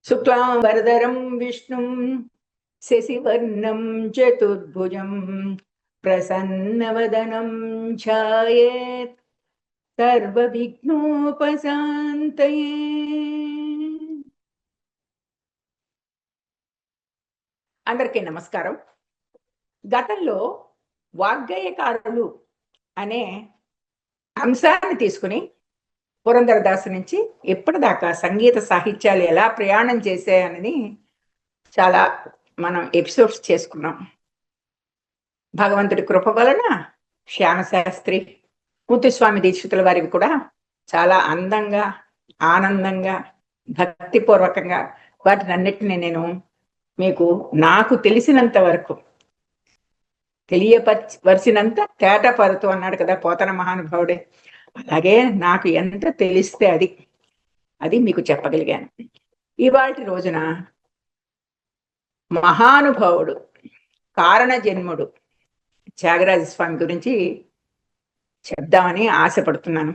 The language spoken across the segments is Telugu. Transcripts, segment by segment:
శుక్లాంబరధరం విష్ణుం శశివర్ణం చతుర్భుజం ప్రసన్నవదనం ఛాయేత్ సర్వవిఘ్నోపశాంతయే. అందరికీ నమస్కారం. గతంలో వాగ్గేయకారులు అనే అంశాన్ని తీసుకుని పురంధరదాసు నుంచి ఇప్పటిదాకా సంగీత సాహిత్యాలు ఎలా ప్రయాణం చేశాయని చాలా మనం ఎపిసోడ్స్ చేసుకున్నాం. భగవంతుడి కృప వలన శ్యామశాస్త్రి, ముత్తుస్వామి దీక్షితుల వారివి కూడా చాలా అందంగా, ఆనందంగా, భక్తిపూర్వకంగా వాటిని అన్నిటినీ నేను మీకు నాకు తెలిసినంత వరకు తెలియపరిచినంత తేటపరుతూ అన్నాడు కదా పోతన మహానుభావుడే. అలాగే నాకు ఎంత తెలిస్తే అది మీకు చెప్పగలిగాను. ఇవాళ రోజున మహానుభావుడు, కారణ జన్ముడు త్యాగరాజస్వామి గురించి చెప్దామని ఆశపడుతున్నాను.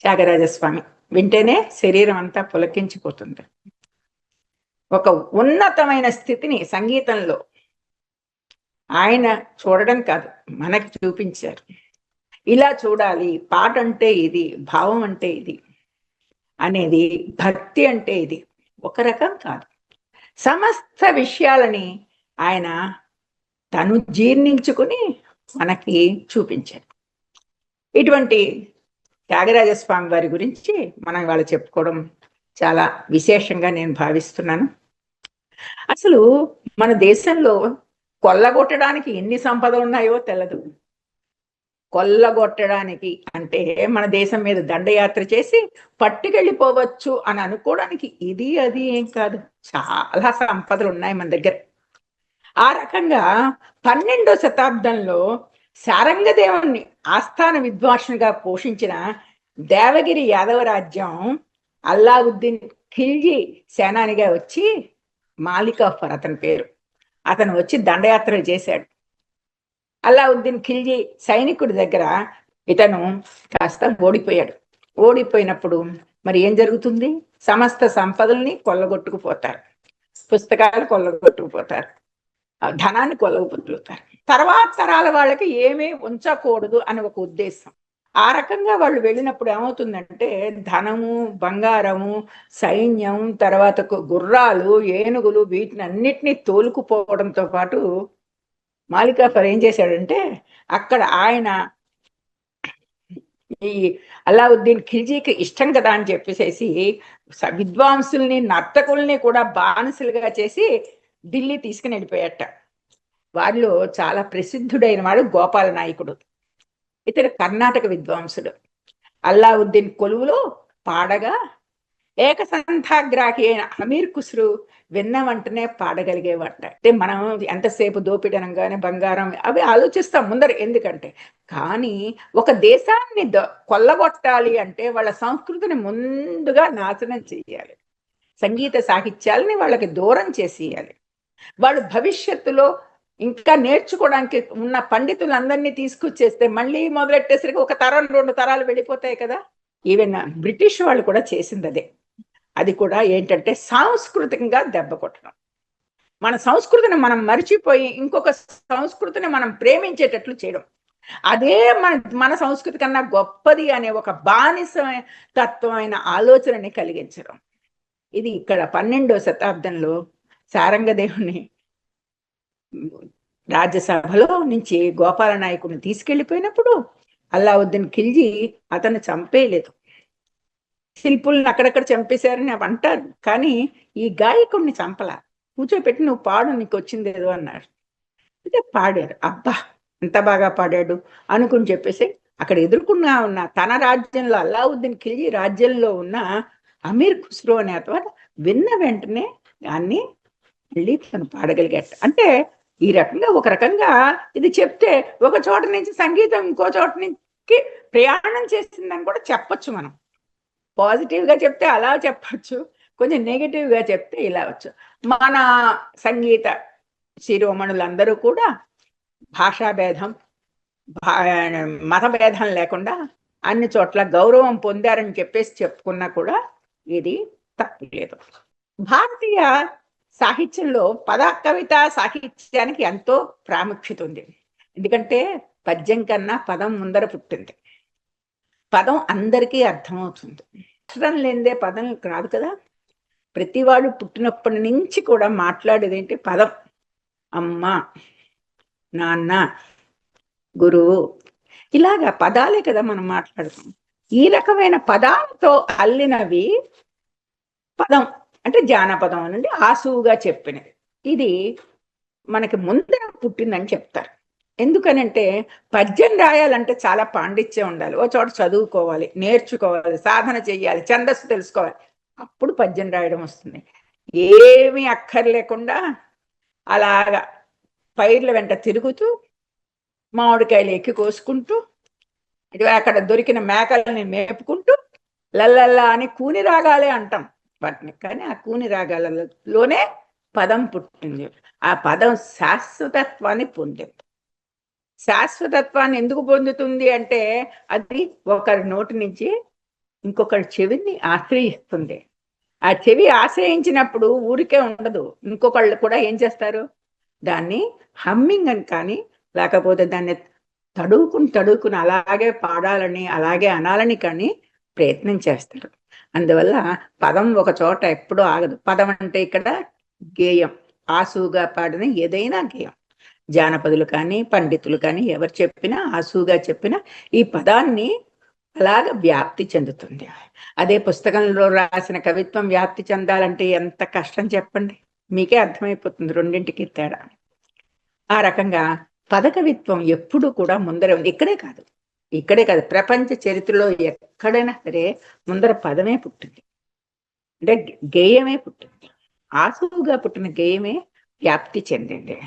త్యాగరాజస్వామి వింటేనే శరీరం అంతా పులకించిపోతుంది. ఒక ఉన్నతమైన స్థితిని సంగీతంలో ఆయన చూడడం కాదు, మనకి చూపించారు. ఇలా చూడాలి, పాట అంటే ఇది, భావం అంటే ఇది అనేది, భక్తి అంటే ఇది ఒక రకం కాదు. సమస్త విషయాలని ఆయన తను జీర్ణించుకుని మనకి చూపించారు. ఇటువంటి త్యాగరాజస్వామి వారి గురించి మనం ఇవాళ చెప్పుకోవడం చాలా విశేషంగా నేను భావిస్తున్నాను. అసలు మన దేశంలో కొల్లగొట్టడానికి ఎన్ని సంపద ఉన్నాయో తెలదు. కొల్లగొట్టడానికి అంటే మన దేశం మీద దండయాత్ర చేసి పట్టుకెళ్ళిపోవచ్చు అని అనుకోవడానికి ఇది అది ఏం కాదు. చాలా సంపదలు ఉన్నాయి మన దగ్గర. ఆ రకంగా 12వ శతాబ్దంలో శారంగదేవుణ్ణి ఆస్థాన విద్వాంసునిగా పోషించిన దేవగిరి యాదవ రాజ్యం అల్లావుద్దీన్ ఖిల్జీ సేనానిగా వచ్చి, మాలికాఫర్ అతని పేరు, అతను వచ్చి దండయాత్రలు చేశాడు. అల్లావుద్దీన్ ఖిల్జీ సైనికుడి దగ్గర ఇతను కాస్త ఓడిపోయాడు. ఓడిపోయినప్పుడు మరి ఏం జరుగుతుంది? సమస్త సంపదల్ని కొల్లగొట్టుకుపోతారు, పుస్తకాలు కొల్లగొట్టుకుపోతారు, ధనాన్ని కొల్లగొట్టుకుపోతారు. తర్వాత తరాల వాళ్ళకి ఏమీ ఉంచకూడదు అని ఒక ఉద్దేశం. ఆ రకంగా వాళ్ళు వెళ్ళినప్పుడు ఏమవుతుందంటే ధనము, బంగారము, సైన్యం, తర్వాత గుర్రాలు, ఏనుగులు, వీటిని అన్నిటినీ తోలుకుపోవడంతో పాటు మాలికాఫర్ ఏం చేశాడంటే అక్కడ ఆయన ఈ అల్లావుద్దీన్ ఖిల్జీకి ఇష్టం కదా అని చెప్పేసి విద్వాంసుల్ని, నర్తకుల్ని కూడా బానిసలుగా చేసి ఢిల్లీ తీసుకుని వెళ్ళిపోయాట. వారిలో చాలా ప్రసిద్ధుడైన వాడు గోపాల నాయకుడు. ఇతడు కర్ణాటక విద్వాంసుడు. అల్లావుద్దీన్ కొలువులో పాడగా ఏకసంథాగ్రాహి అయిన అమీర్ ఖుస్రు విన్న వెంటనే పాడగలిగేవాట. అంటే మనం ఎంతసేపు దోపిడీ అనగానే బంగారం అవి ఆలోచిస్తాం ముందర, ఎందుకంటే కానీ ఒక దేశాన్ని కొల్లగొట్టాలి అంటే వాళ్ళ సంస్కృతిని ముందుగా నాశనం చేయాలి, సంగీత సాహిత్యాలని వాళ్ళకి దూరం చేసేయాలి. వాళ్ళు భవిష్యత్తులో ఇంకా నేర్చుకోవడానికి ఉన్న పండితులందరినీ తీసుకొచ్చేస్తే మళ్ళీ మొదలెట్టేసరికి ఒక తరం 2 తరాలు వెళ్ళిపోతాయి కదా. ఈవెన్ బ్రిటిష్ వాళ్ళు కూడా చేసింది అదే. అది కూడా ఏంటంటే సాంస్కృతికంగా దెబ్బ కొట్టడం, మన సంస్కృతిని మనం మర్చిపోయి ఇంకొక సంస్కృతిని మనం ప్రేమించేటట్లు చేయడం, అదే మన సంస్కృతి కన్నా గొప్పది అనే ఒక బానిస తత్వమైన ఆలోచనని కలిగించడం. ఇది ఇక్కడ 12వ శతాబ్దంలో శారంగదేవుని రాజ్యసభలో నుంచి గోపాల నాయకుడిని తీసుకెళ్ళిపోయినప్పుడు అల్లావుద్దీన్ ఖిల్జీ అతన్ని చంపేయలేదు. శిల్పుల్ని అక్కడక్కడ చంపేశారని అవి అంటారు, కానీ ఈ గాయకుడిని చంపలా. కూర్చోపెట్టి నువ్వు పాడు, నీకు వచ్చింది ఏదో అన్నాడు. అయితే పాడారు. అబ్బా ఎంత బాగా పాడాడు అనుకుని చెప్పేసి అక్కడ ఎదుర్కొన్నా ఉన్న తన రాజ్యంలో అల్లావుద్దీన్ ఖిల్జీ రాజ్యంలో ఉన్న అమీర్ ఖుస్రో అనే అతను విన్న వెంటనే దాన్ని మళ్ళీ తను పాడగలిగాట. అంటే ఈ రకంగా ఒక రకంగా ఇది చెప్తే ఒక చోట నుంచి సంగీతం ఇంకో చోట నుంచి ప్రయాణం చేసిందని కూడా చెప్పచ్చు. మనం పాజిటివ్గా చెప్తే అలా చెప్పచ్చు, కొంచెం నెగిటివ్గా చెప్తే ఇలా వచ్చు. మన సంగీత శిరోమణులందరూ కూడా భాషాభేదం, మతభేదం లేకుండా అన్ని చోట్ల గౌరవం పొందారని చెప్పేసి చెప్పుకున్నా కూడా ఇది తప్పు లేదు. భారతీయ సాహిత్యంలో పద కవిత సాహిత్యానికి ఎంతో ప్రాముఖ్యత ఉంది. ఎందుకంటే పద్యం కన్నా పదం ముందర పుట్టింది. పదం అందరికీ అర్థమవుతుంది. అక్షరం లేనిదే పదం రాదు కదా. ప్రతివాడు పుట్టినప్పటి నుంచి కూడా మాట్లాడేది ఏంటి? పదం. అమ్మ, నాన్న, గురువు, ఇలాగా పదాలే కదా మనం మాట్లాడుతాం. ఈ రకమైన పదాలతో అల్లినవి పదం అంటే జానపదం అనండి, ఆసువుగా చెప్పినది. ఇది మనకి ముందర పుట్టిందని చెప్తారు. ఎందుకనంటే పద్యం రాయాలంటే చాలా పాండిత్యం ఉండాలి, ఓ చోట చదువుకోవాలి, నేర్చుకోవాలి, సాధన చెయ్యాలి, ఛందస్సు తెలుసుకోవాలి, అప్పుడు పద్యం రాయడం వస్తుంది. ఏమీ అక్కర్లేకుండా అలాగా పైర్ల వెంట తిరుగుతూ మామిడికాయలు ఎక్కి కోసుకుంటూ ఇది అక్కడ దొరికిన మేకల్ని మేపుకుంటూ లల్లల్లా అని కూని రాగాలే అంటాం వాటిని. కానీ ఆ కూని రాగాలలోనే పదం పుట్టింది. ఆ పదం శాశ్వతత్వాన్ని పొందింది. శాశ్వతత్వాన్ని ఎందుకు పొందుతుంది అంటే అది ఒకరి నోటి నుంచి ఇంకొకరి చెవిని ఆశ్రయిస్తుంది. ఆ చెవి ఆశ్రయించినప్పుడు ఊరికే ఉండదు, ఇంకొకళ్ళు కూడా ఏం చేస్తారు, దాన్ని హమ్మింగ్ అని కానీ లేకపోతే దాన్ని తడువుకుని అలాగే పాడాలని అలాగే అనాలని కానీ ప్రయత్నం చేస్తారు. అందువల్ల పదం ఒక చోట ఎప్పుడూ ఆగదు. పదం అంటే ఇక్కడ గేయం, ఆసువుగా పాడిన ఏదైనా గేయం. జానపదులు కానీ పండితులు కానీ ఎవరు చెప్పినా ఆసువుగా చెప్పినా ఈ పదాన్ని అలాగ వ్యాప్తి చెందుతుంది. అదే పుస్తకంలో రాసిన కవిత్వం వ్యాప్తి చెందాలంటే ఎంత కష్టం చెప్పండి, మీకే అర్థమైపోతుంది రెండింటికి తేడా. ఆ రకంగా పదకవిత్వం ఎప్పుడు కూడా ముందర ఉంది. ఇక్కడే కాదు ప్రపంచ చరిత్రలో ఎక్కడైనా సరే ముందర పదమే పుట్టింది, అంటే గేయమే పుట్టింది. ఆసువుగా పుట్టిన గేయమే వ్యాప్తి చెందింది.